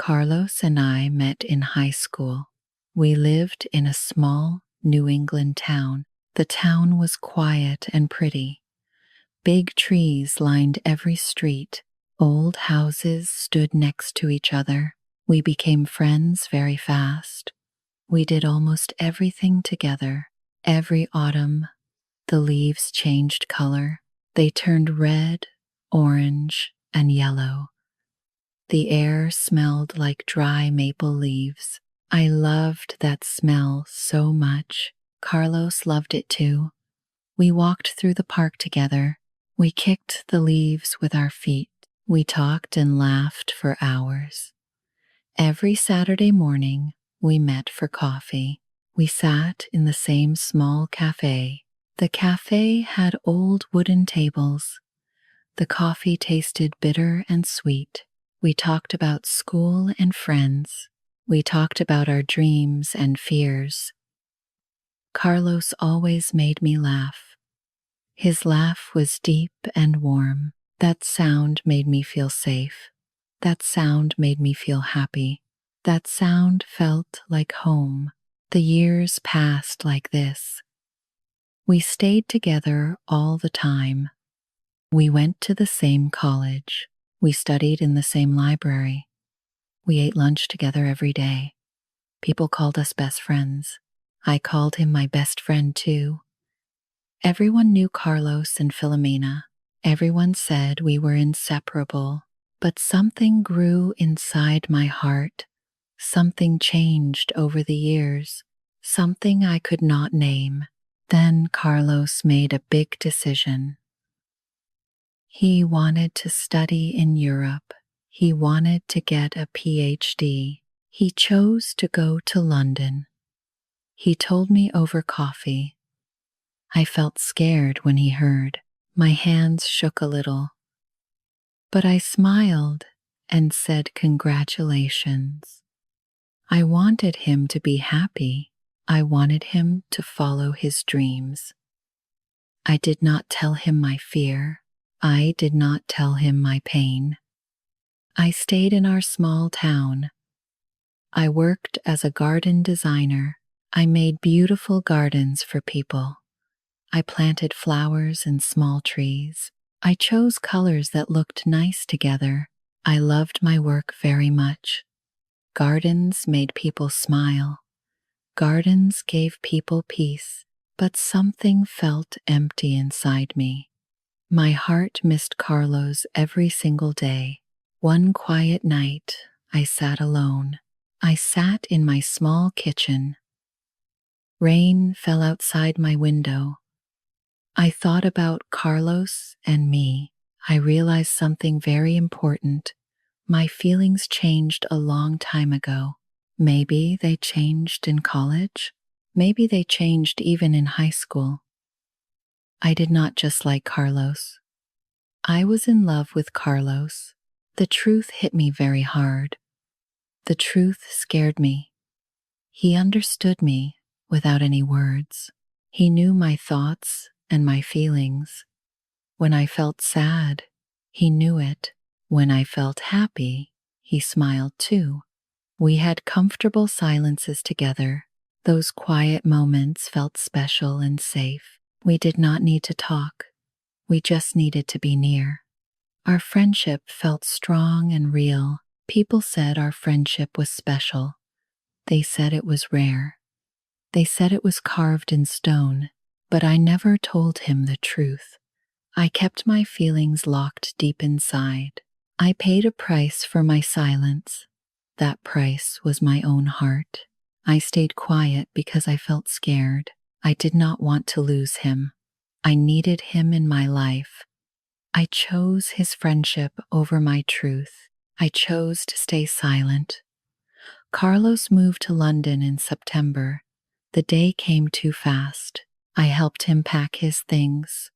Carlos and I met in high school. We lived in a small New England town. The town was quiet and pretty. Big trees lined every street. Old houses stood next to each other. We became friends very fast. We did almost everything together. Every autumn, the leaves changed color. They turned red, orange, and yellow. The air smelled like dry maple leaves. I loved that smell so much. Carlos loved it too. We walked through the park together. We kicked the leaves with our feet. We talked and laughed for hours. Every Saturday morning, we met for coffee. We sat in the same small cafe. The cafe had old wooden tables. The coffee tasted bitter and sweet. We talked about school and friends. We talked about our dreams and fears. Carlos always made me laugh. His laugh was deep and warm. That sound made me feel safe. That sound made me feel happy. That sound felt like home. The years passed like this. We stayed together all the time. We went to the same college. We studied in the same library. We ate lunch together every day. People called us best friends. I called him my best friend too. Everyone knew Carlos and Filomena. Everyone said we were inseparable. But something grew inside my heart. Something changed over the years. Something I could not name. Then Carlos made a big decision. He wanted to study in Europe. He wanted to get a PhD. He chose to go to London. He told me over coffee. I felt scared when he heard. My hands shook a little. But I smiled and said congratulations. I wanted him to be happy. I wanted him to follow his dreams. I did not tell him my fear. I did not tell him my pain. I stayed in our small town. I worked as a garden designer. I made beautiful gardens for people. I planted flowers and small trees. I chose colors that looked nice together. I loved my work very much. Gardens made people smile. Gardens gave people peace, but something felt empty inside me. My heart missed Carlos every single day. One quiet night, I sat alone. I sat in my small kitchen. Rain fell outside my window. I thought about Carlos and me. I realized something very important. My feelings changed a long time ago. Maybe they changed in college. Maybe they changed even in high school. I did not just like Carlos. I was in love with Carlos. The truth hit me very hard. The truth scared me. He understood me without any words. He knew my thoughts and my feelings. When I felt sad, he knew it. When I felt happy, he smiled too. We had comfortable silences together. Those quiet moments felt special and safe. We did not need to talk. We just needed to be near. Our friendship felt strong and real. People said our friendship was special. They said it was rare. They said it was carved in stone, but I never told him the truth. I kept my feelings locked deep inside. I paid a price for my silence. That price was my own heart. I stayed quiet because I felt scared. I did not want to lose him. I needed him in my life. I chose his friendship over my truth. I chose to stay silent. Carlos moved to London in September. The day came too fast. I helped him pack his things.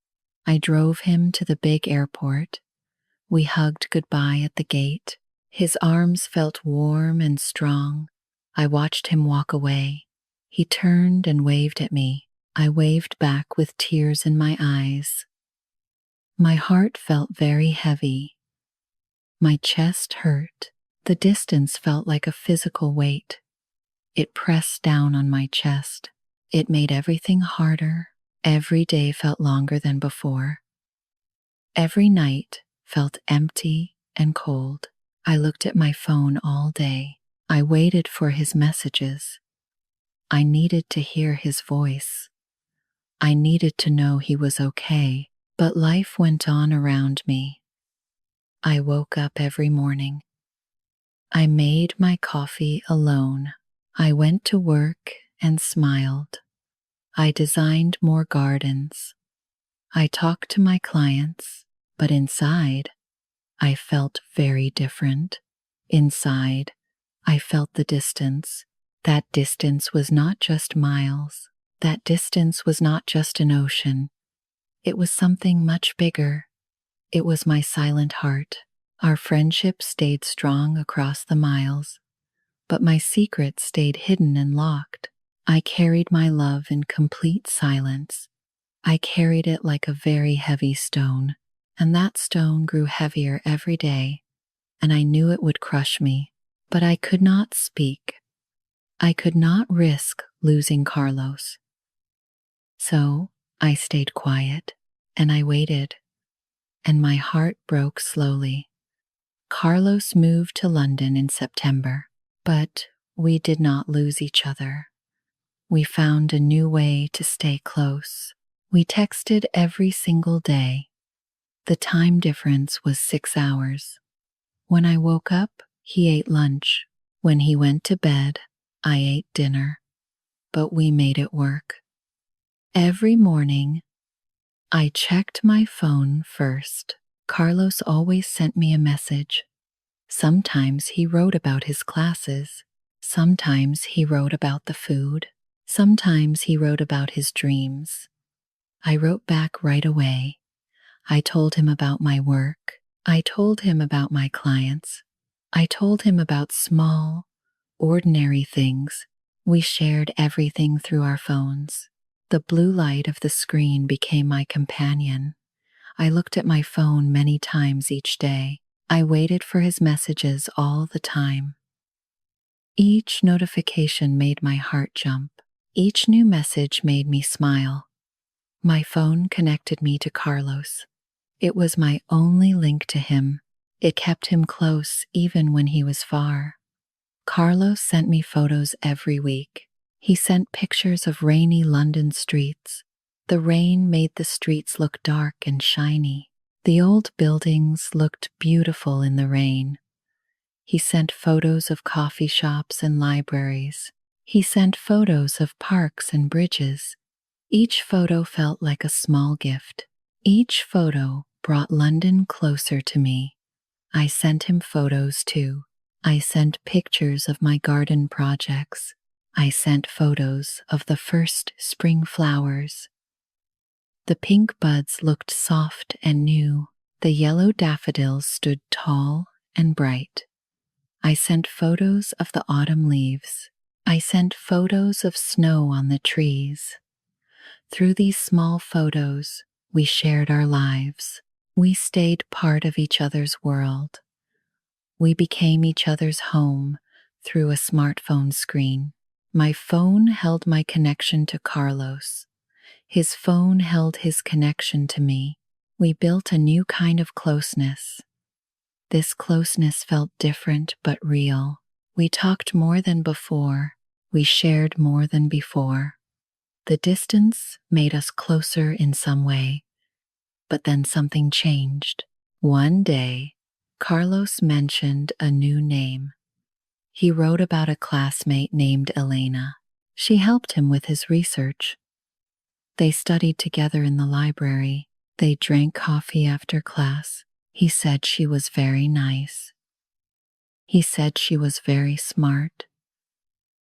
I drove him to the big airport. We hugged goodbye at the gate. His arms felt warm and strong. I watched him walk away. He turned and waved at me. I waved back with tears in my eyes. My heart felt very heavy. My chest hurt. The distance felt like a physical weight. It pressed down on my chest. It made everything harder. Every day felt longer than before. Every night felt empty and cold. I looked at my phone all day. I waited for his messages. I needed to hear his voice. I needed to know he was okay, but life went on around me. I woke up every morning. I made my coffee alone. I went to work and smiled. I designed more gardens. I talked to my clients, but inside, I felt very different. Inside, I felt the distance. That distance was not just miles. That distance was not just an ocean. It was something much bigger. It was my silent heart. Our friendship stayed strong across the miles, but my secret stayed hidden and locked. I carried my love in complete silence. I carried it like a very heavy stone, and that stone grew heavier every day, and I knew it would crush me, but I could not speak. I could not risk losing Carlos. So I stayed quiet, and I waited, and my heart broke slowly. Carlos moved to London in September, but we did not lose each other. We found a new way to stay close. We texted every single day. The time difference was 6 hours. When I woke up, he ate lunch. When he went to bed, I ate dinner. But we made it work. Every morning, I checked my phone first. Carlos always sent me a message. Sometimes he wrote about his classes. Sometimes he wrote about the food. Sometimes he wrote about his dreams. I wrote back right away. I told him about my work. I told him about my clients. I told him about small, ordinary things. We shared everything through our phones. The blue light of the screen became my companion. I looked at my phone many times each day. I waited for his messages all the time. Each notification made my heart jump. Each new message made me smile. My phone connected me to Carlos. It was my only link to him. It kept him close even when he was far. Carlos sent me photos every week. He sent pictures of rainy London streets. The rain made the streets look dark and shiny. The old buildings looked beautiful in the rain. He sent photos of coffee shops and libraries. He sent photos of parks and bridges. Each photo felt like a small gift. Each photo brought London closer to me. I sent him photos too. I sent pictures of my garden projects. I sent photos of the first spring flowers. The pink buds looked soft and new. The yellow daffodils stood tall and bright. I sent photos of the autumn leaves. I sent photos of snow on the trees. Through these small photos, we shared our lives. We stayed part of each other's world. We became each other's home through a smartphone screen. My phone held my connection to Carlos. His phone held his connection to me. We built a new kind of closeness. This closeness felt different but real. We talked more than before. We shared more than before. The distance made us closer in some way, but then something changed. One day, Carlos mentioned a new name. He wrote about a classmate named Elena. She helped him with his research. They studied together in the library. They drank coffee after class. He said she was very nice. He said she was very smart.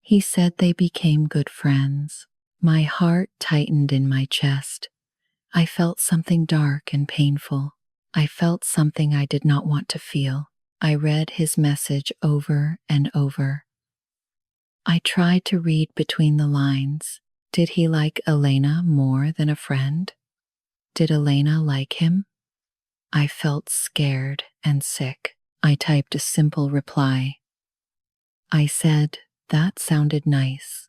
He said they became good friends. My heart tightened in my chest. I felt something dark and painful. I felt something I did not want to feel. I read his message over and over. I tried to read between the lines. Did he like Elena more than a friend? Did Elena like him? I felt scared and sick. I typed a simple reply. I said, that sounded nice.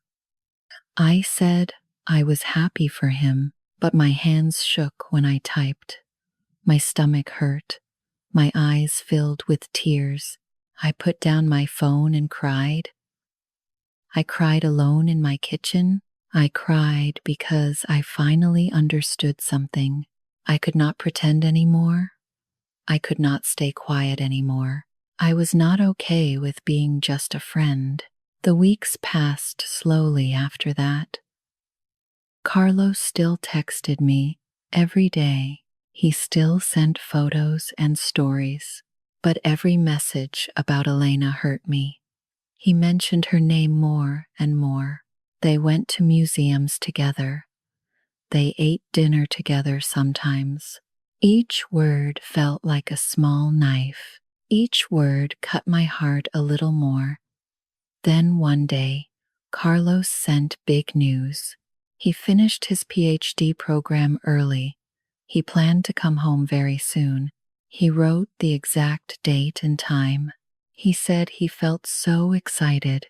I said I was happy for him, but my hands shook when I typed. My stomach hurt. My eyes filled with tears. I put down my phone and cried. I cried alone in my kitchen. I cried because I finally understood something. I could not pretend anymore. I could not stay quiet anymore. I was not okay with being just a friend. The weeks passed slowly after that. Carlos still texted me every day. He still sent photos and stories, but every message about Elena hurt me. He mentioned her name more and more. They went to museums together. They ate dinner together sometimes. Each word felt like a small knife. Each word cut my heart a little more. Then one day, Carlos sent big news. He finished his PhD program early. He planned to come home very soon. He wrote the exact date and time. He said he felt so excited.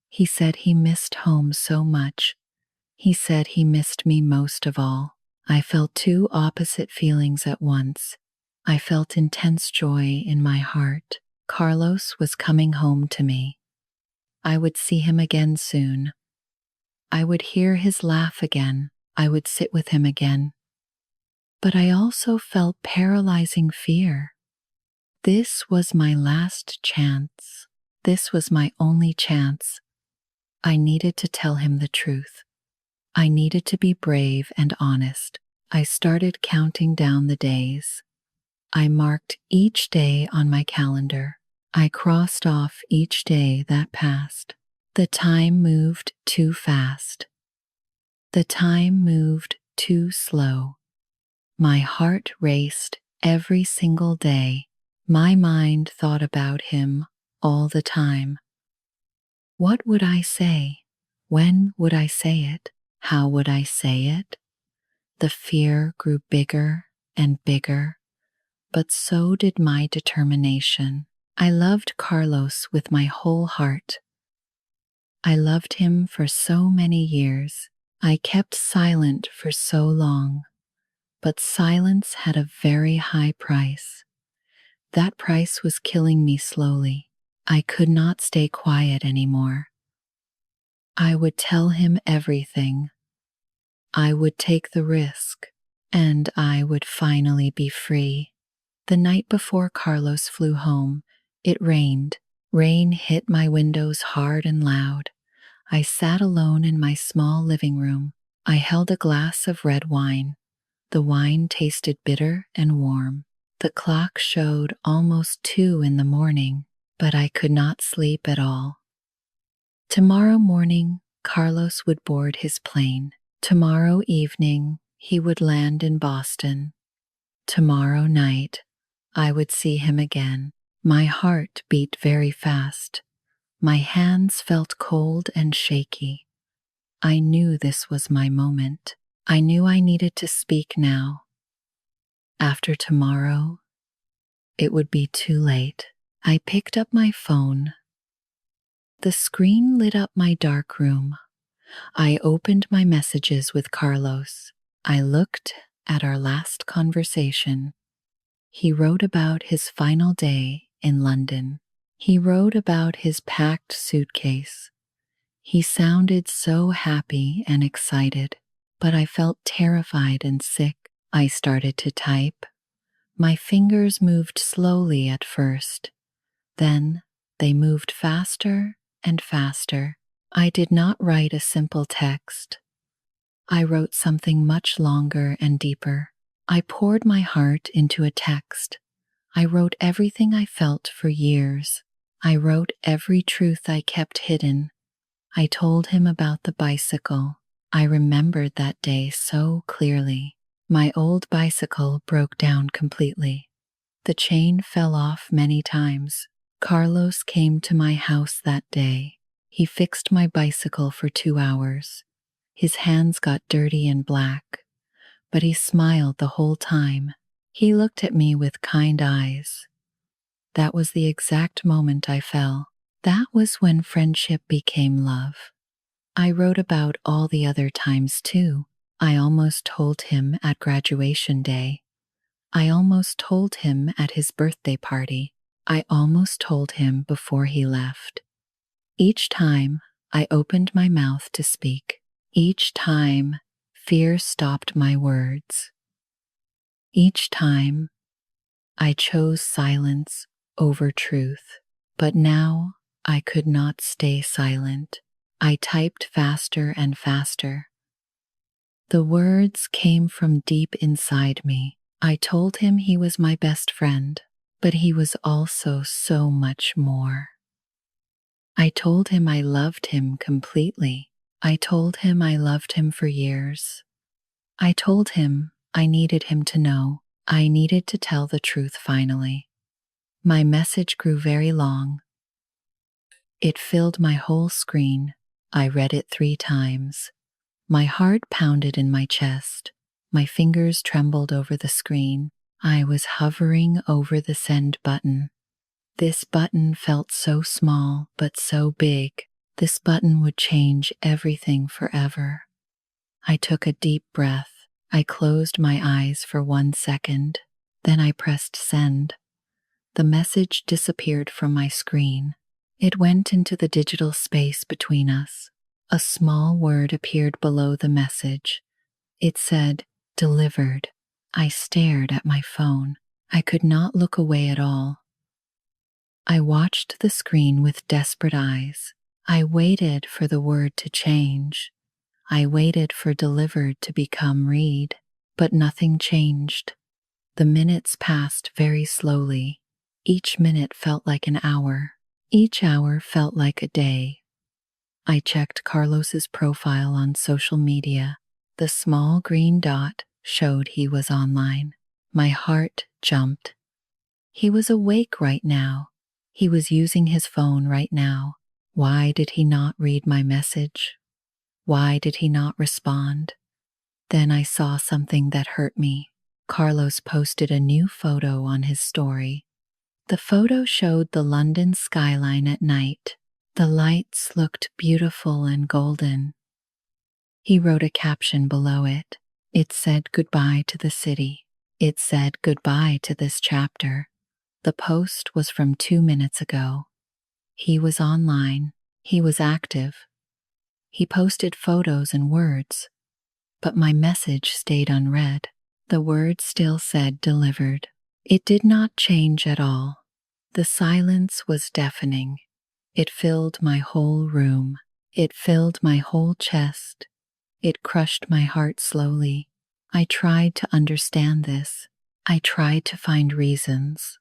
He said he missed home so much. He said he missed me most of all. I felt two opposite feelings at once. I felt intense joy in my heart. Carlos was coming home to me. I would see him again soon. I would hear his laugh again. I would sit with him again. But I also felt paralyzing fear. This was my last chance. This was my only chance. I needed to tell him the truth. I needed to be brave and honest. I started counting down the days. I marked each day on my calendar. I crossed off each day that passed. The time moved too fast. The time moved too slow. My heart raced every single day. My mind thought about him all the time. What would I say? When would I say it? How would I say it? The fear grew bigger and bigger, but so did my determination. I loved Carlos with my whole heart. I loved him for so many years. I kept silent for so long, but silence had a very high price. That price was killing me slowly. I could not stay quiet anymore. I would tell him everything. I would take the risk, and I would finally be free. The night before Carlos flew home, it rained. Rain hit my windows hard and loud. I sat alone in my small living room. I held a glass of red wine. The wine tasted bitter and warm. The clock showed almost 2 in the morning, but I could not sleep at all. Tomorrow morning, Carlos would board his plane. Tomorrow evening, he would land in Boston. Tomorrow night, I would see him again. My heart beat very fast. My hands felt cold and shaky. I knew this was my moment. I knew I needed to speak now. After tomorrow, it would be too late. I picked up my phone. The screen lit up my dark room. I opened my messages with Carlos. I looked at our last conversation. He wrote about his final day in London. He wrote about his packed suitcase. He sounded so happy and excited, but I felt terrified and sick. I started to type. My fingers moved slowly at first. Then they moved faster and faster. I did not write a simple text. I wrote something much longer and deeper. I poured my heart into a text. I wrote everything I felt for years. I wrote every truth I kept hidden. I told him about the bicycle. I remembered that day so clearly. My old bicycle broke down completely. The chain fell off many times. Carlos came to my house that day. He fixed my bicycle for 2 hours. His hands got dirty and black, but he smiled the whole time. He looked at me with kind eyes. That was the exact moment I fell. That was when friendship became love. I wrote about all the other times too. I almost told him at graduation day. I almost told him at his birthday party. I almost told him before he left. Each time I opened my mouth to speak. Each time fear stopped my words. Each time I chose silence over truth. But now I could not stay silent. I typed faster and faster. The words came from deep inside me. I told him he was my best friend, but he was also so much more. I told him I loved him completely. I told him I loved him for years. I told him I needed him to know. I needed to tell the truth finally. My message grew very long. It filled my whole screen. I read it 3 times. My heart pounded in my chest. My fingers trembled over the screen. I was hovering over the send button. This button felt so small, but so big. This button would change everything forever. I took a deep breath. I closed my eyes for 1 second. Then I pressed send. The message disappeared from my screen. It went into the digital space between us. A small word appeared below the message. It said, "Delivered." I stared at my phone. I could not look away at all. I watched the screen with desperate eyes. I waited for the word to change. I waited for delivered to become read, but nothing changed. The minutes passed very slowly. Each minute felt like an hour. Each hour felt like a day. I checked Carlos's profile on social media. The small green dot showed he was online. My heart jumped. He was awake right now. He was using his phone right now. Why did he not read my message? Why did he not respond? Then I saw something that hurt me. Carlos posted a new photo on his story. The photo showed the London skyline at night. The lights looked beautiful and golden. He wrote a caption below it. It said goodbye to the city. It said goodbye to this chapter. The post was from 2 minutes ago. He was online. He was active. He posted photos and words. But my message stayed unread. The word still said delivered. It did not change at all. The silence was deafening. It filled my whole room. It filled my whole chest. It crushed my heart slowly. I tried to understand this. I tried to find reasons.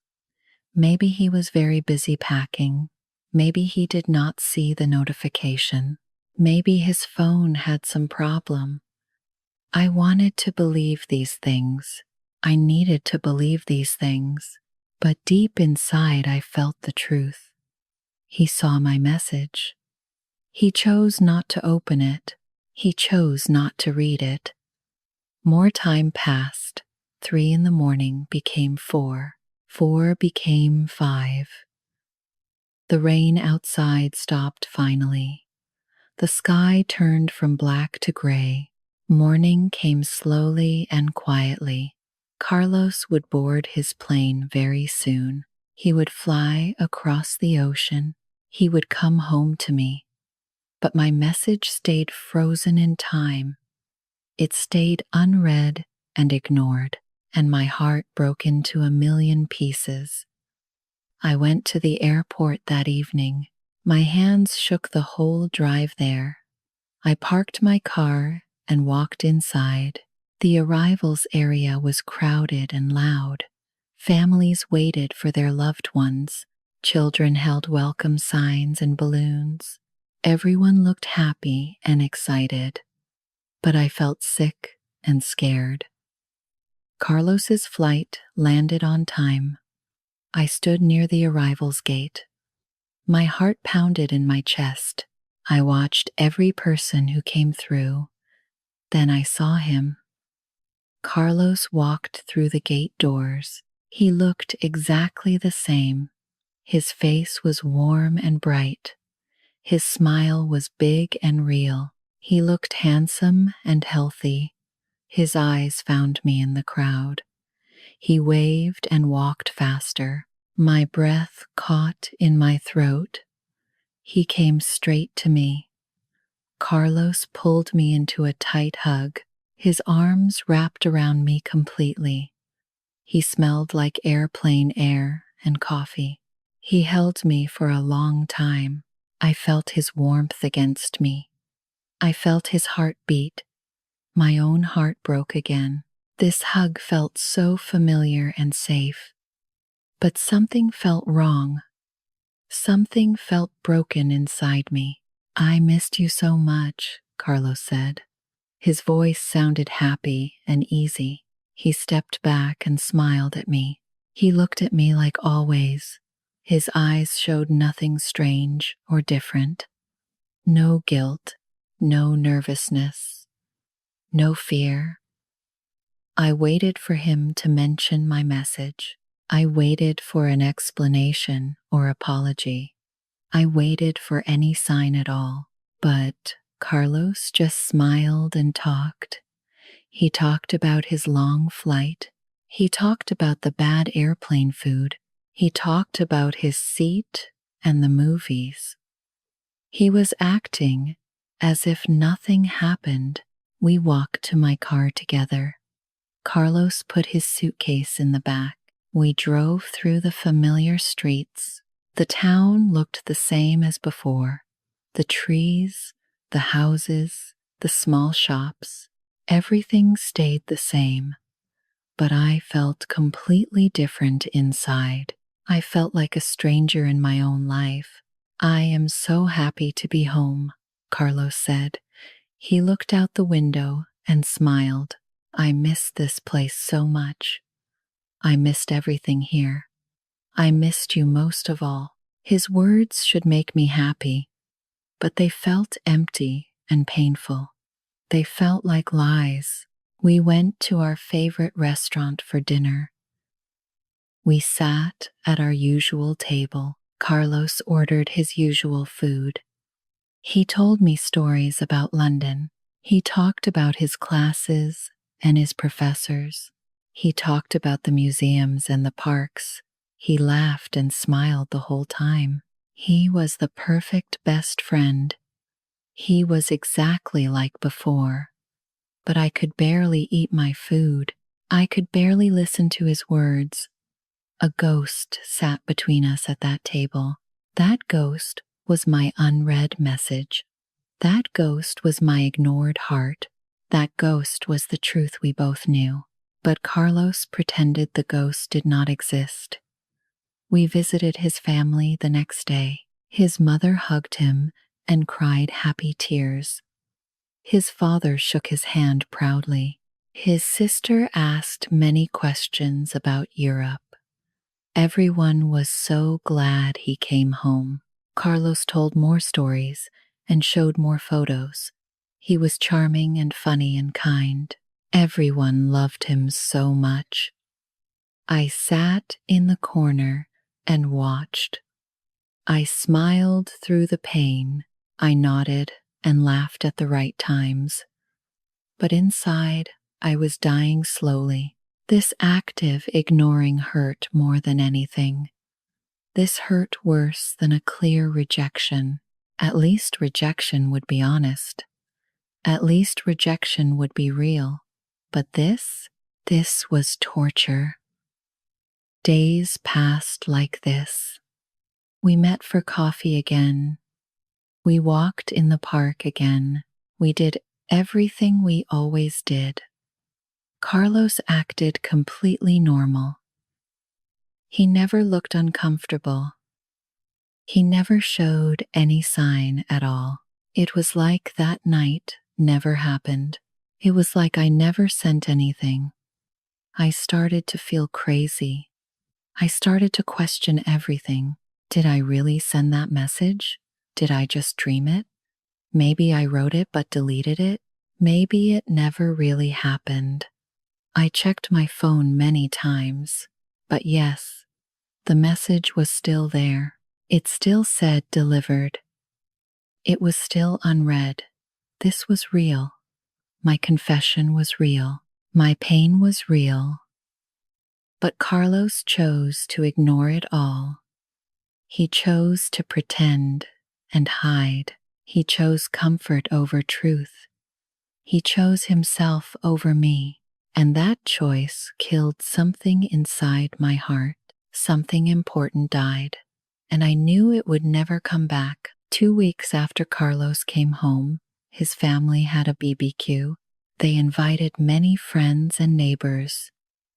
Maybe he was very busy packing. Maybe he did not see the notification. Maybe his phone had some problem. I wanted to believe these things. I needed to believe these things. But deep inside I felt the truth. He saw my message. He chose not to open it. He chose not to read it. More time passed. 3 in the morning became 4. 4 became 5. The rain outside stopped finally. The sky turned from black to gray. Morning came slowly and quietly. Carlos would board his plane very soon. He would fly across the ocean. He would come home to me. But my message stayed frozen in time. It stayed unread and ignored, and my heart broke into a million pieces. I went to the airport that evening. My hands shook the whole drive there. I parked my car and walked inside. The arrivals area was crowded and loud. Families waited for their loved ones. Children held welcome signs and balloons. Everyone looked happy and excited. But I felt sick and scared. Carlos's flight landed on time. I stood near the arrivals gate. My heart pounded in my chest. I watched every person who came through. Then I saw him. Carlos walked through the gate doors. He looked exactly the same. His face was warm and bright. His smile was big and real. He looked handsome and healthy. His eyes found me in the crowd. He waved and walked faster. My breath caught in my throat. He came straight to me. Carlos pulled me into a tight hug. His arms wrapped around me completely. He smelled like airplane air and coffee. He held me for a long time. I felt his warmth against me. I felt his heart beat. My own heart broke again. This hug felt so familiar and safe. But something felt wrong. Something felt broken inside me. "I missed you so much," Carlos said. His voice sounded happy and easy. He stepped back and smiled at me. He looked at me like always. His eyes showed nothing strange or different. No guilt, no nervousness, no fear. I waited for him to mention my message. I waited for an explanation or apology. I waited for any sign at all. But Carlos just smiled and talked. He talked about his long flight. He talked about the bad airplane food. He talked about his seat and the movies. He was acting as if nothing happened. We walked to my car together. Carlos put his suitcase in the back. We drove through the familiar streets. The town looked the same as before. The trees, the houses, the small shops, everything stayed the same. But I felt completely different inside. I felt like a stranger in my own life. "I am so happy to be home," Carlos said. He looked out the window and smiled. "I missed this place so much. I missed everything here. I missed you most of all." His words should make me happy, but they felt empty and painful. They felt like lies. We went to our favorite restaurant for dinner. We sat at our usual table. Carlos ordered his usual food. He told me stories about London. He talked about his classes and his professors. He talked about the museums and the parks. He laughed and smiled the whole time. He was the perfect best friend. He was exactly like before. But I could barely eat my food. I could barely listen to his words. A ghost sat between us at that table. That ghost was my unread message. That ghost was my ignored heart. That ghost was the truth we both knew. But Carlos pretended the ghost did not exist. We visited his family the next day. His mother hugged him and cried happy tears. His father shook his hand proudly. His sister asked many questions about Europe. Everyone was so glad he came home. Carlos told more stories and showed more photos. He was charming and funny and kind. Everyone loved him so much. I sat in the corner and watched. I smiled through the pain. I nodded and laughed at the right times. But inside, I was dying slowly. This active ignoring hurt more than anything. This hurt worse than a clear rejection. At least rejection would be honest. At least rejection would be real. But this was torture. Days passed like this. We met for coffee again. We walked in the park again. We did everything we always did. Carlos acted completely normal. He never looked uncomfortable. He never showed any sign at all. It was like that night never happened. It was like I never sent anything. I started to feel crazy. I started to question everything. Did I really send that message? Did I just dream it? Maybe I wrote it but deleted it. Maybe it never really happened. I checked my phone many times. But yes, The message was still there. It still said delivered. It was still unread. This was real. My confession was real. My pain was real. But Carlos chose to ignore it all. He chose to pretend and hide. He chose comfort over truth. He chose himself over me. And that choice killed something inside my heart. Something important died. And I knew it would never come back. 2 weeks after Carlos came home, his family had a BBQ. They invited many friends and neighbors.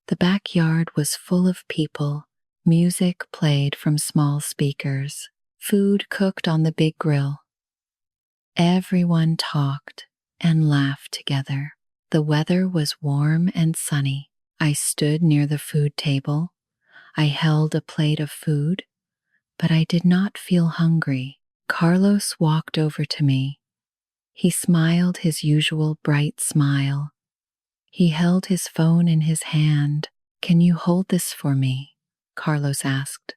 The backyard was full of people. Music played from small speakers. Food cooked on the big grill. Everyone talked and laughed together. The weather was warm and sunny. I stood near the food table. I held a plate of food, but I did not feel hungry. Carlos walked over to me. He smiled his usual bright smile. He held his phone in his hand. "Can you hold this for me?" Carlos asked.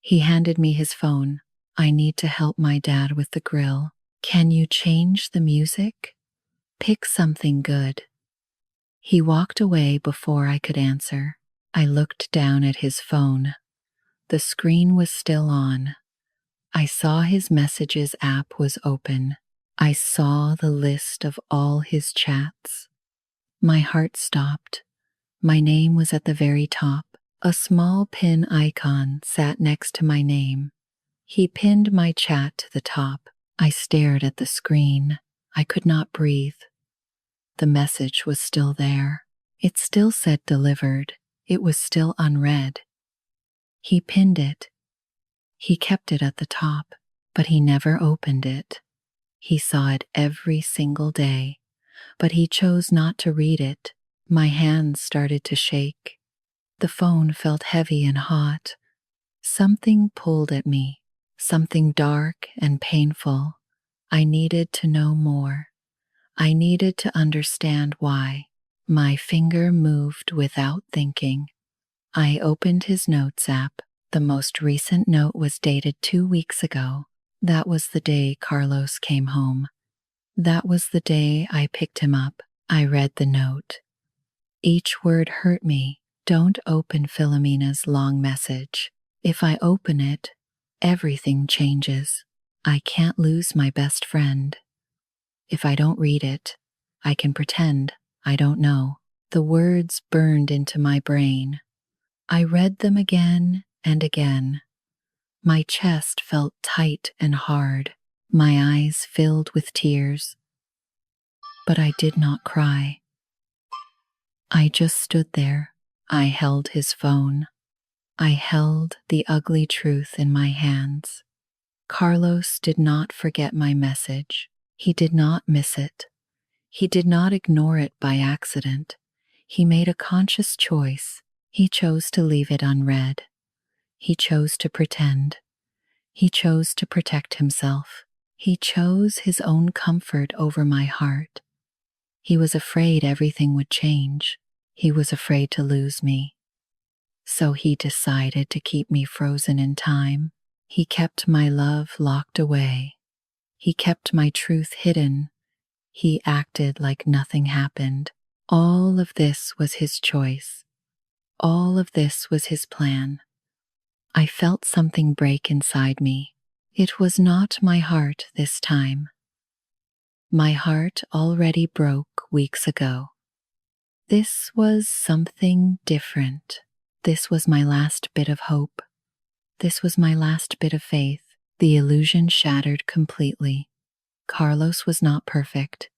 He handed me his phone. "I need to help my dad with the grill. Can you change the music? Pick something good." He walked away before I could answer. I looked down at his phone. The screen was still on. I saw his messages app was open. I saw the list of all his chats. My heart stopped. My name was at the very top. A small pin icon sat next to my name. He pinned my chat to the top. I stared at the screen. I could not breathe. The message was still there. It still said delivered. It was still unread. He pinned it. He kept it at the top, but he never opened it. He saw it every single day, but he chose not to read it. My hands started to shake. The phone felt heavy and hot. Something pulled at me, something dark and painful. I needed to know more. I needed to understand why. My finger moved without thinking. I opened his notes app. The most recent note was dated 2 weeks ago. That was the day Carlos came home. That was the day I picked him up. I read the note. Each word hurt me. "Don't open Philomena's long message. If I open it, everything changes. I can't lose my best friend. If I don't read it, I can pretend I don't know." The words burned into my brain. I read them again and again. My chest felt tight and hard. My eyes filled with tears. But I did not cry. I just stood there. I held his phone. I held the ugly truth in my hands. Carlos did not forget my message. He did not miss it. He did not ignore it by accident. He made a conscious choice. He chose to leave it unread. He chose to pretend. He chose to protect himself. He chose his own comfort over my heart. He was afraid everything would change. He was afraid to lose me. So he decided to keep me frozen in time. He kept my love locked away. He kept my truth hidden. He acted like nothing happened. All of this was his choice. All of this was his plan. I felt something break inside me. It was not my heart this time. My heart already broke weeks ago. This was something different. This was my last bit of hope. This was my last bit of faith. The illusion shattered completely. Carlos was not perfect.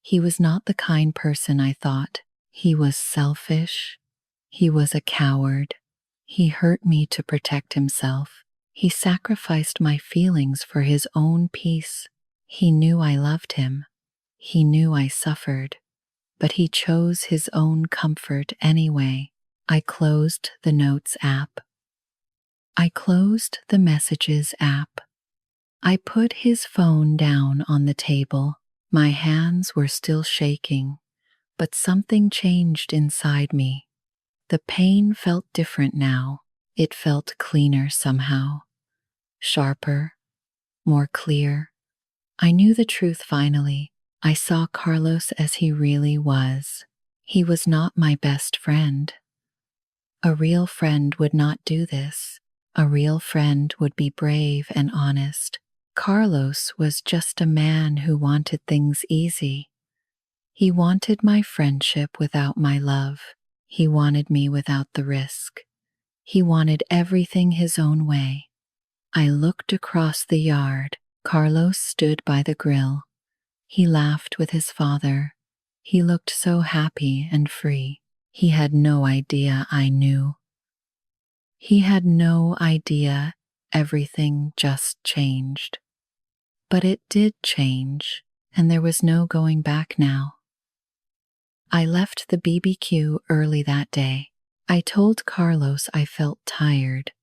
He was not the kind person I thought. He was selfish. He was a coward. He hurt me to protect himself. He sacrificed my feelings for his own peace. He knew I loved him. He knew I suffered. But he chose his own comfort anyway. I closed the Notes app. I closed the Messages app. I put his phone down on the table. My hands were still shaking, but something changed inside me. The pain felt different now. It felt cleaner somehow, sharper, more clear. I knew the truth finally. I saw Carlos as he really was. He was not my best friend. A real friend would not do this. A real friend would be brave and honest. Carlos was just a man who wanted things easy. He wanted my friendship without my love. He wanted me without the risk. He wanted everything his own way. I looked across the yard. Carlos stood by the grill. He laughed with his father. He looked so happy and free. He had no idea I knew. He had no idea everything just changed. But it did change, and there was no going back now. I left the BBQ early that day. I told Carlos I felt tired.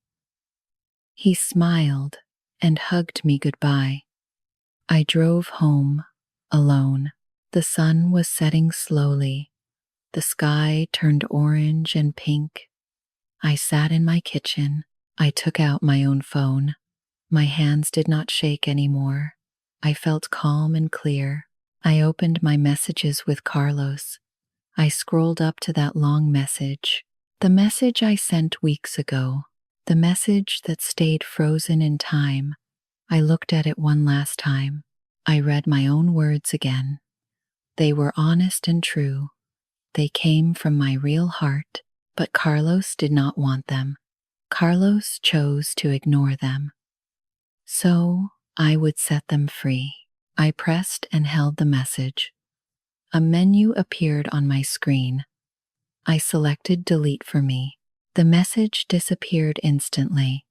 He smiled and hugged me goodbye. I drove home, alone. The sun was setting slowly. The sky turned orange and pink. I sat in my kitchen. I took out my own phone. My hands did not shake anymore. I felt calm and clear. I opened my messages with Carlos. I scrolled up to that long message. The message I sent weeks ago. The message that stayed frozen in time. I looked at it one last time. I read my own words again. They were honest and true. They came from my real heart, but Carlos did not want them. Carlos chose to ignore them. So I would set them free. I pressed and held the message. A menu appeared on my screen. I selected delete for me. The message disappeared instantly.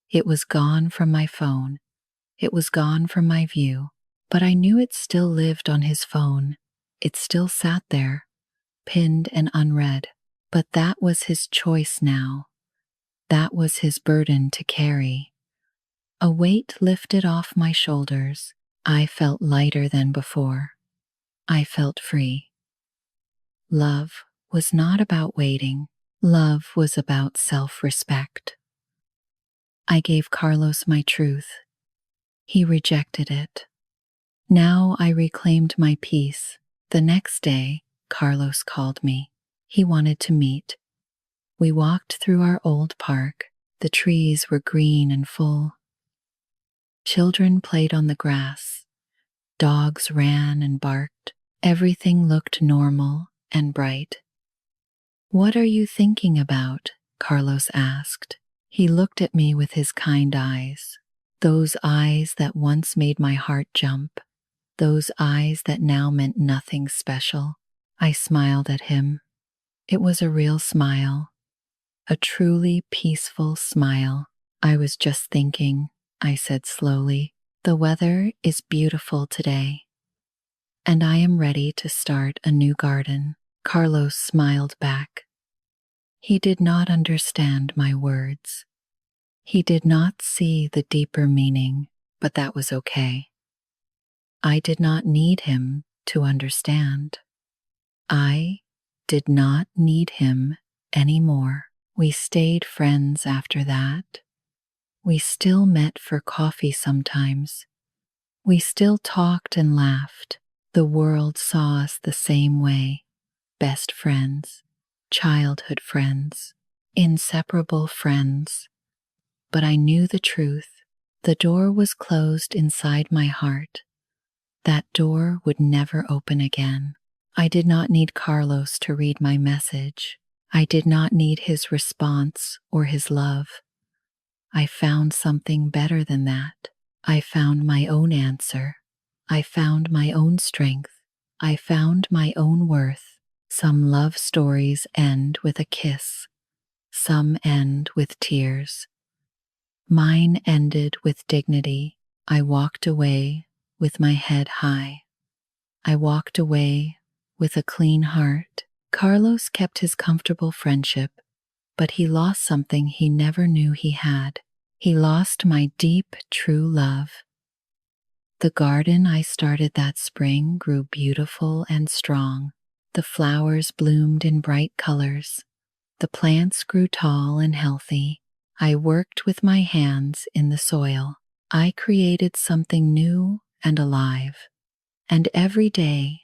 It was gone from my phone. It was gone from my view. But I knew it still lived on his phone. It still sat there, pinned and unread. But that was his choice now. That was his burden to carry. A weight lifted off my shoulders. I felt lighter than before. I felt free. Love was not about waiting. Love was about self-respect. I gave Carlos my truth. He rejected it. Now I reclaimed my peace. The next day, Carlos called me. He wanted to meet. We walked through our old park. The trees were green and full. Children played on the grass. Dogs ran and barked. Everything looked normal and bright. "What are you thinking about?" Carlos asked. He looked at me with his kind eyes. Those eyes that once made my heart jump. Those eyes that now meant nothing special. I smiled at him. It was a real smile. A truly peaceful smile. "I was just thinking," I said slowly. "The weather is beautiful today. And I am ready to start a new garden." Carlos smiled back. He did not understand my words. He did not see the deeper meaning, but that was okay. I did not need him to understand. I did not need him anymore. We stayed friends after that. We still met for coffee sometimes. We still talked and laughed. The world saw us the same way. Best friends, childhood friends, inseparable friends. But I knew the truth. The door was closed inside my heart. That door would never open again. I did not need Carlos to read my message. I did not need his response or his love. I found something better than that. I found my own answer. I found my own strength. I found my own worth. Some love stories end with a kiss. Some end with tears. Mine ended with dignity. I walked away with my head high. I walked away with a clean heart. Carlos kept his comfortable friendship, but he lost something he never knew he had. He lost my deep, true love. The garden I started that spring grew beautiful and strong. The flowers bloomed in bright colors. The plants grew tall and healthy. I worked with my hands in the soil. I created something new and alive. And every day,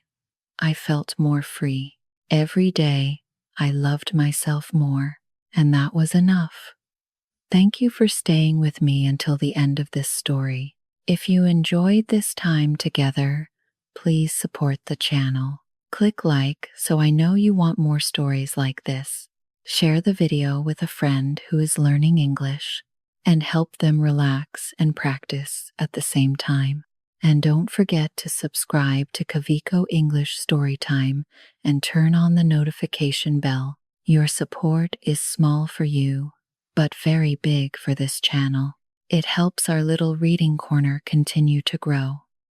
I felt more free. Every day, I loved myself more. And that was enough. Thank you for staying with me until the end of this story. If you enjoyed this time together, please support the channel. Click like so I know you want more stories like this. Share the video with a friend who is learning English and help them relax and practice at the same time. And don't forget to subscribe to Kavico English Storytime and turn on the notification bell. Your support is small for you, but very big for this channel. It helps our little reading corner continue to grow.